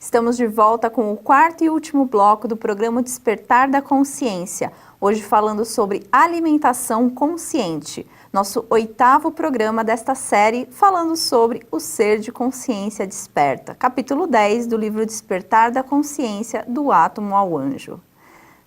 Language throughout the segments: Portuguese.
Estamos de volta com o quarto e último bloco do programa Despertar da Consciência, hoje falando sobre alimentação consciente. Nosso 8º programa desta série, falando sobre o ser de consciência desperta. Capítulo 10 do livro Despertar da Consciência, do átomo ao anjo.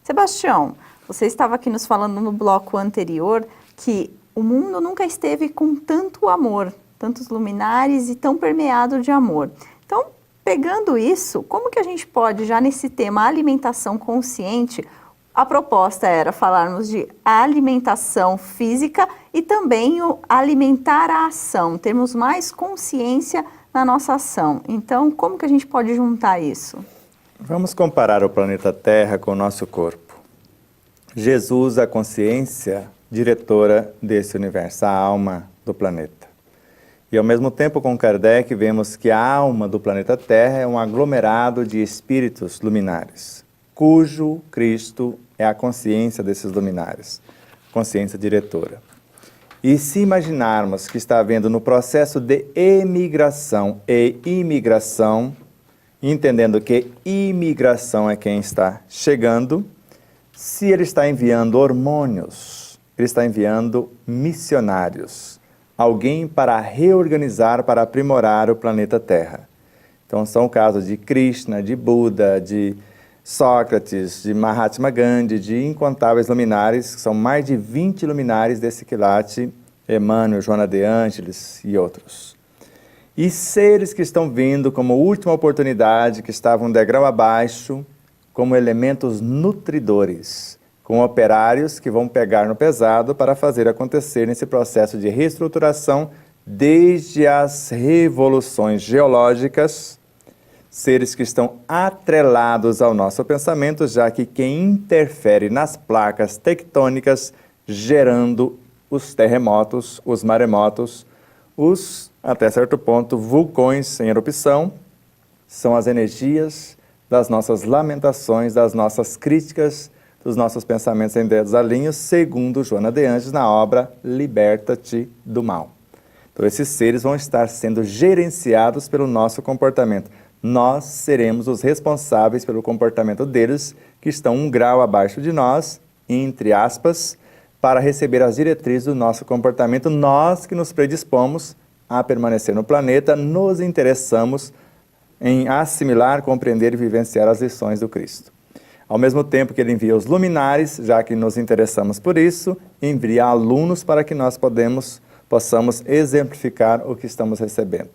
Sebastião, você estava aqui nos falando no bloco anterior que o mundo nunca esteve com tanto amor, tantos luminares e tão permeado de amor. Então, pegando isso, como que a gente pode, já nesse tema alimentação consciente, a proposta era falarmos de alimentação física e também o alimentar a ação, termos mais consciência na nossa ação. Então, como que a gente pode juntar isso? Vamos comparar o planeta Terra com o nosso corpo. Jesus, a consciência diretora desse universo, a alma do planeta. E ao mesmo tempo, com Kardec, vemos que a alma do planeta Terra é um aglomerado de espíritos luminares, cujo Cristo é a consciência desses luminares, consciência diretora. E se imaginarmos que está havendo no processo de emigração e imigração, entendendo que imigração é quem está chegando, se ele está enviando hormônios, ele está enviando missionários, alguém para reorganizar, para aprimorar o planeta Terra. Então são casos de Krishna, de Buda, de Sócrates, de Mahatma Gandhi, de incontáveis luminares, que são mais de 20 luminares desse quilate, Emmanuel, Joana de Ângeles e outros. E seres que estão vindo como última oportunidade, que estavam um degrau abaixo, como elementos nutridores, com operários que vão pegar no pesado para fazer acontecer nesse processo de reestruturação desde as revoluções geológicas, seres que estão atrelados ao nosso pensamento, já que quem interfere nas placas tectônicas, gerando os terremotos, os maremotos, os, até certo ponto, vulcões em erupção, são as energias das nossas lamentações, das nossas críticas, dos nossos pensamentos em dedos alinhos, segundo Joana de Ângeles na obra Liberta-te do Mal. Então esses seres vão estar sendo gerenciados pelo nosso comportamento. Nós seremos os responsáveis pelo comportamento deles, que estão um grau abaixo de nós, entre aspas, para receber as diretrizes do nosso comportamento. Nós que nos predispomos a permanecer no planeta, nos interessamos em assimilar, compreender e vivenciar as lições do Cristo. Ao mesmo tempo que ele envia os luminares, já que nos interessamos por isso, envia alunos para que nós possamos exemplificar o que estamos recebendo.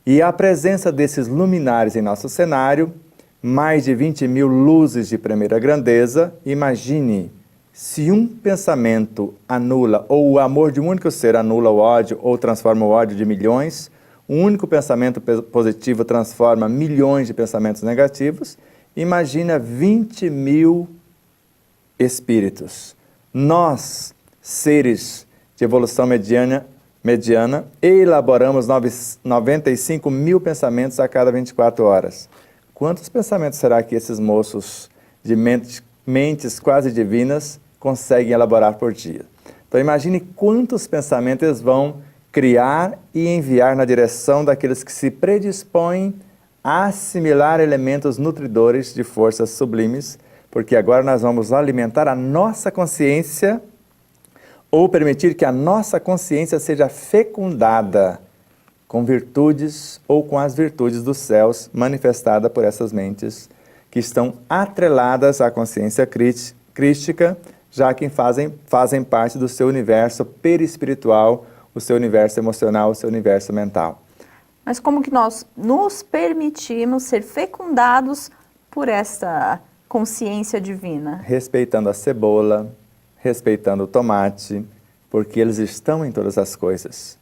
E a presença desses luminares em nosso cenário, mais de 20 mil luzes de primeira grandeza, imagine se um pensamento anula, ou o amor de um único ser anula o ódio, ou transforma o ódio de milhões, um único pensamento positivo transforma milhões de pensamentos negativos. Imagina 20 mil espíritos. Nós, seres de evolução mediana, elaboramos 95 mil pensamentos a cada 24 horas. Quantos pensamentos será que esses moços de mentes quase divinas conseguem elaborar por dia? Então imagine quantos pensamentos eles vão criar e enviar na direção daqueles que se predispõem a assimilar elementos nutridores de forças sublimes, porque agora nós vamos alimentar a nossa consciência ou permitir que a nossa consciência seja fecundada com virtudes ou com as virtudes dos céus manifestada por essas mentes que estão atreladas à consciência crística, já que fazem parte do seu universo perispiritual, o seu universo emocional, o seu universo mental. Mas como que nós nos permitimos ser fecundados por esta consciência divina? Respeitando a cebola, respeitando o tomate, porque eles estão em todas as coisas.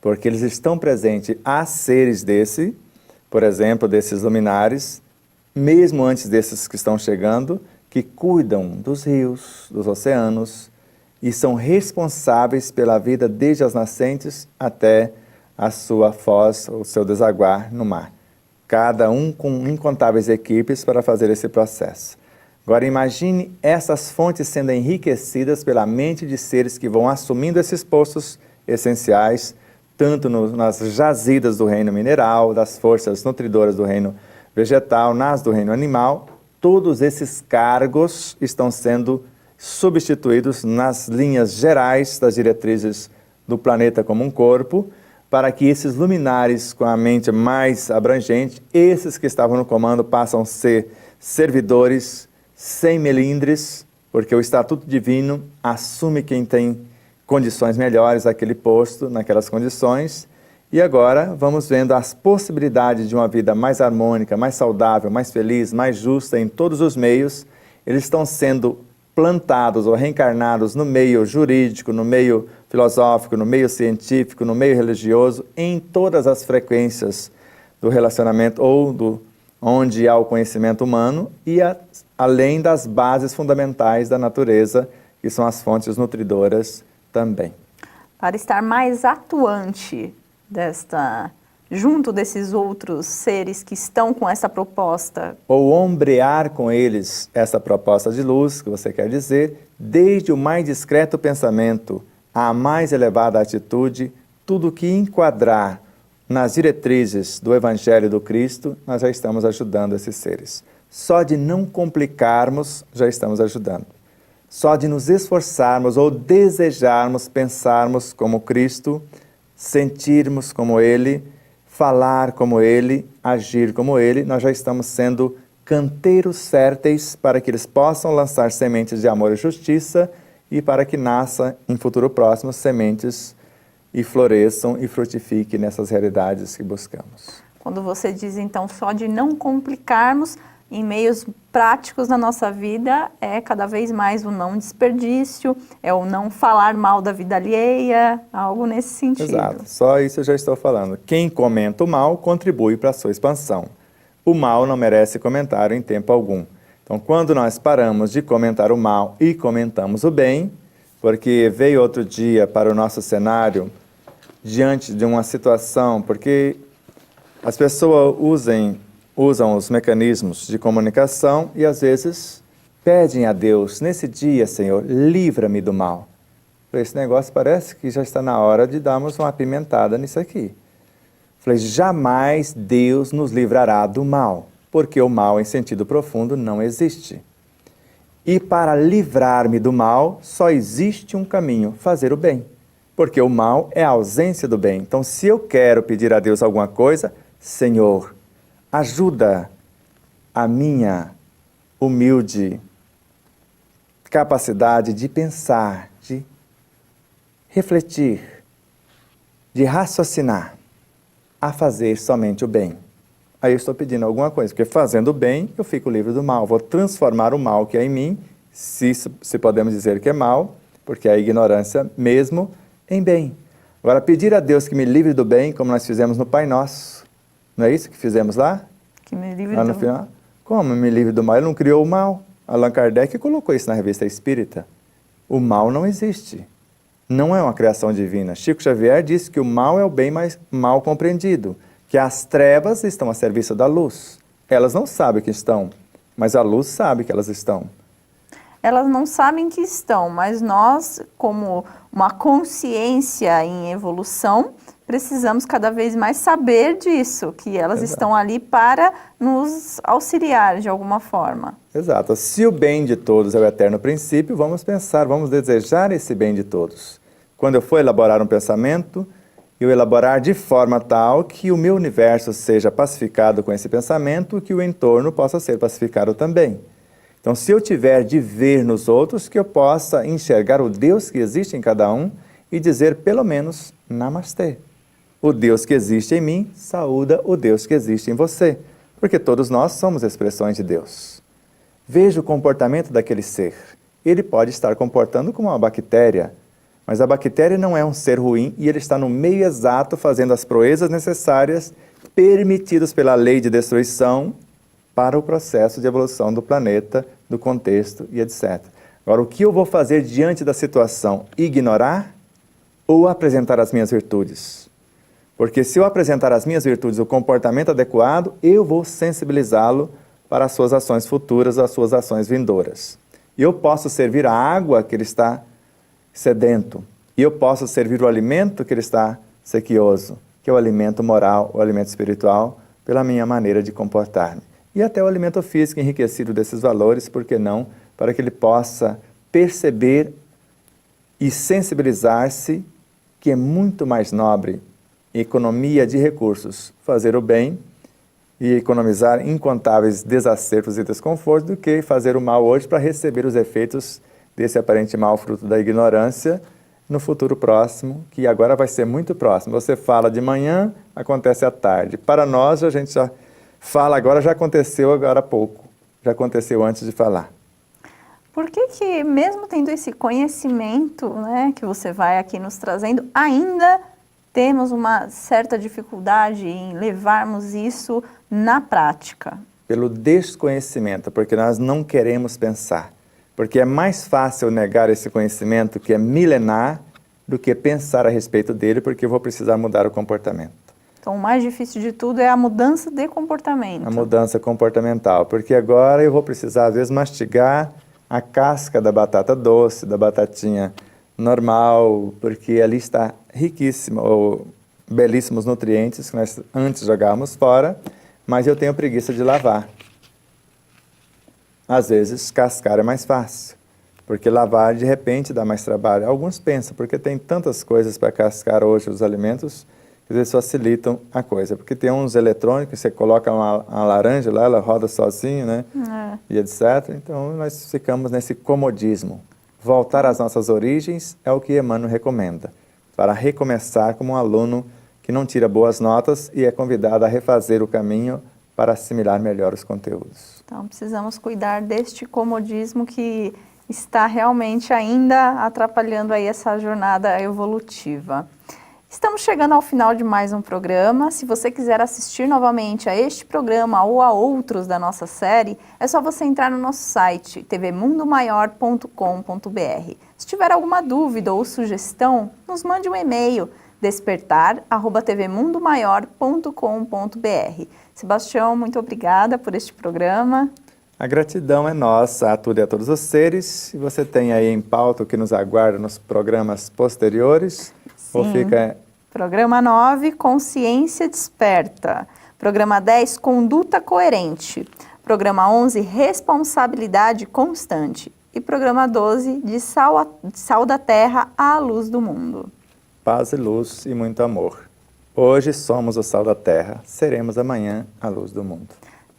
Porque eles estão presentes. Há seres por exemplo, desses luminares, mesmo antes desses que estão chegando, que cuidam dos rios, dos oceanos, e são responsáveis pela vida desde as nascentes até a sua foz, o seu desaguar no mar. Cada um com incontáveis equipes para fazer esse processo. Agora imagine essas fontes sendo enriquecidas pela mente de seres que vão assumindo esses postos essenciais, tanto nas jazidas do reino mineral, das forças nutridoras do reino vegetal, nasce do reino animal, todos esses cargos estão sendo substituídos nas linhas gerais das diretrizes do planeta como um corpo, para que esses luminares com a mente mais abrangente, esses que estavam no comando, passam a ser servidores sem melindres, porque o Estatuto Divino assume quem tem condições melhores aquele posto, naquelas condições. E agora vamos vendo as possibilidades de uma vida mais harmônica, mais saudável, mais feliz, mais justa em todos os meios. Eles estão sendo plantados ou reencarnados no meio jurídico, no meio filosófico, no meio científico, no meio religioso, em todas as frequências do relacionamento ou onde há o conhecimento humano e além das bases fundamentais da natureza, que são as fontes nutridoras também. Para estar mais atuante junto desses outros seres que estão com essa proposta. Ou ombrear com eles essa proposta de luz, que você quer dizer, desde o mais discreto pensamento à mais elevada atitude, tudo que enquadrar nas diretrizes do Evangelho do Cristo, nós já estamos ajudando esses seres. Só de não complicarmos, já estamos ajudando. Só de nos esforçarmos ou desejarmos, pensarmos como Cristo, sentirmos como Ele, falar como Ele, agir como Ele, nós já estamos sendo canteiros férteis para que eles possam lançar sementes de amor e justiça e para que nasça em futuro próximo sementes e floresçam e frutifiquem nessas realidades que buscamos. Quando você diz, então, só de não complicarmos, em meios práticos na nossa vida, é cada vez mais o não desperdício, é o não falar mal da vida alheia, algo nesse sentido. Exato, só isso eu já estou falando. Quem comenta o mal contribui para a sua expansão. O mal não merece comentário em tempo algum. Então, quando nós paramos de comentar o mal e comentamos o bem, porque veio outro dia para o nosso cenário, diante de uma situação, porque as pessoas usam os mecanismos de comunicação e às vezes pedem a Deus, nesse dia, Senhor, livra-me do mal. Esse negócio parece que já está na hora de darmos uma apimentada nisso aqui. Falei, jamais Deus nos livrará do mal, porque o mal em sentido profundo não existe. E para livrar-me do mal, só existe um caminho, fazer o bem. Porque o mal é a ausência do bem. Então, se eu quero pedir a Deus alguma coisa, Senhor, ajuda a minha humilde capacidade de pensar, de refletir, de raciocinar, a fazer somente o bem. Aí eu estou pedindo alguma coisa, porque fazendo o bem, eu fico livre do mal. Vou transformar o mal que é em mim, se podemos dizer que é mal, porque é a ignorância mesmo, em bem. Agora, pedir a Deus que me livre do bem, como nós fizemos no Pai Nosso. Não é isso que fizemos lá? Que me livre lá no final. Como me livre do mal? Ele não criou o mal. Allan Kardec colocou isso na Revista Espírita. O mal não existe. Não é uma criação divina. Chico Xavier disse que o mal é o bem mais mal compreendido, que as trevas estão a serviço da luz. Elas não sabem que estão, mas a luz sabe que elas estão. Elas não sabem que estão, mas nós, como uma consciência em evolução, precisamos cada vez mais saber disso, que elas estão ali para nos auxiliar de alguma forma. Exato. Se o bem de todos é o eterno princípio, vamos pensar, vamos desejar esse bem de todos. Quando eu for elaborar um pensamento, eu elaborar de forma tal que o meu universo seja pacificado com esse pensamento e que o entorno possa ser pacificado também. Então, se eu tiver de ver nos outros, que eu possa enxergar o Deus que existe em cada um e dizer pelo menos Namastê. O Deus que existe em mim saúda o Deus que existe em você, porque todos nós somos expressões de Deus. Veja o comportamento daquele ser. Ele pode estar comportando como uma bactéria, mas a bactéria não é um ser ruim e ele está no meio exato fazendo as proezas necessárias permitidas pela lei de destruição para o processo de evolução do planeta, do contexto e etc. Agora, o que eu vou fazer diante da situação? Ignorar ou apresentar as minhas virtudes? Porque se eu apresentar as minhas virtudes, o comportamento adequado, eu vou sensibilizá-lo para as suas ações futuras, as suas ações vindouras. E eu posso servir a água que ele está sedento. E eu posso servir o alimento que ele está sequioso, que é o alimento moral, o alimento espiritual, pela minha maneira de comportar-me. E até o alimento físico enriquecido desses valores, por que não? Para que ele possa perceber e sensibilizar-se que é muito mais nobre economia de recursos, fazer o bem e economizar incontáveis desacertos e desconfortos do que fazer o mal hoje para receber os efeitos desse aparente mal fruto da ignorância no futuro próximo, que agora vai ser muito próximo. Você fala de manhã, acontece à tarde. Para nós, a gente já fala agora, já aconteceu agora há pouco. Já aconteceu antes de falar. Por que mesmo tendo esse conhecimento, né, que você vai aqui nos trazendo, ainda temos uma certa dificuldade em levarmos isso na prática? Pelo desconhecimento, porque nós não queremos pensar. Porque é mais fácil negar esse conhecimento que é milenar do que pensar a respeito dele, porque eu vou precisar mudar o comportamento. Então, o mais difícil de tudo é a mudança de comportamento. A mudança comportamental, porque agora eu vou precisar, às vezes, mastigar a casca da batata doce, da batatinha normal, porque ali está riquíssima, ou belíssimos nutrientes que nós antes jogávamos fora, mas eu tenho preguiça de lavar. Às vezes, cascar é mais fácil, porque lavar, de repente, dá mais trabalho. Alguns pensam, porque tem tantas coisas para cascar hoje os alimentos, que às vezes facilitam a coisa. Porque tem uns eletrônicos, você coloca uma laranja lá, ela roda sozinha, né? E etc. Então, nós ficamos nesse comodismo. Voltar às nossas origens é o que Emmanuel recomenda, para recomeçar como um aluno que não tira boas notas e é convidado a refazer o caminho para assimilar melhor os conteúdos. Então, precisamos cuidar deste comodismo que está realmente ainda atrapalhando aí essa jornada evolutiva. Estamos chegando ao final de mais um programa. Se você quiser assistir novamente a este programa ou a outros da nossa série, é só você entrar no nosso site, tvmundomaior.com.br. Se tiver alguma dúvida ou sugestão, nos mande um e-mail, despertar@tvmundomaior.com.br. Sebastião, muito obrigada por este programa. A gratidão é nossa a tudo e a todos os seres. E você tem aí em pauta o que nos aguarda nos programas posteriores? Sim. Ou fica... Programa 9, Consciência Desperta. Programa 10, Conduta Coerente. Programa 11, Responsabilidade Constante. E programa 12, de Sal da Terra à Luz do Mundo. Paz e luz e muito amor. Hoje somos o sal da terra, seremos amanhã a luz do mundo.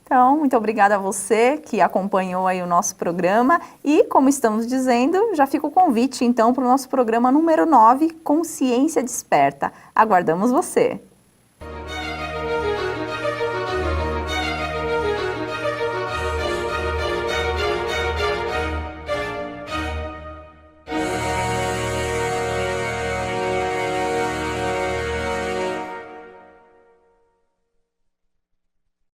Então, muito obrigada a você que acompanhou aí o nosso programa e, como estamos dizendo, já fica o convite então para o nosso programa número 9, Consciência Desperta. Aguardamos você!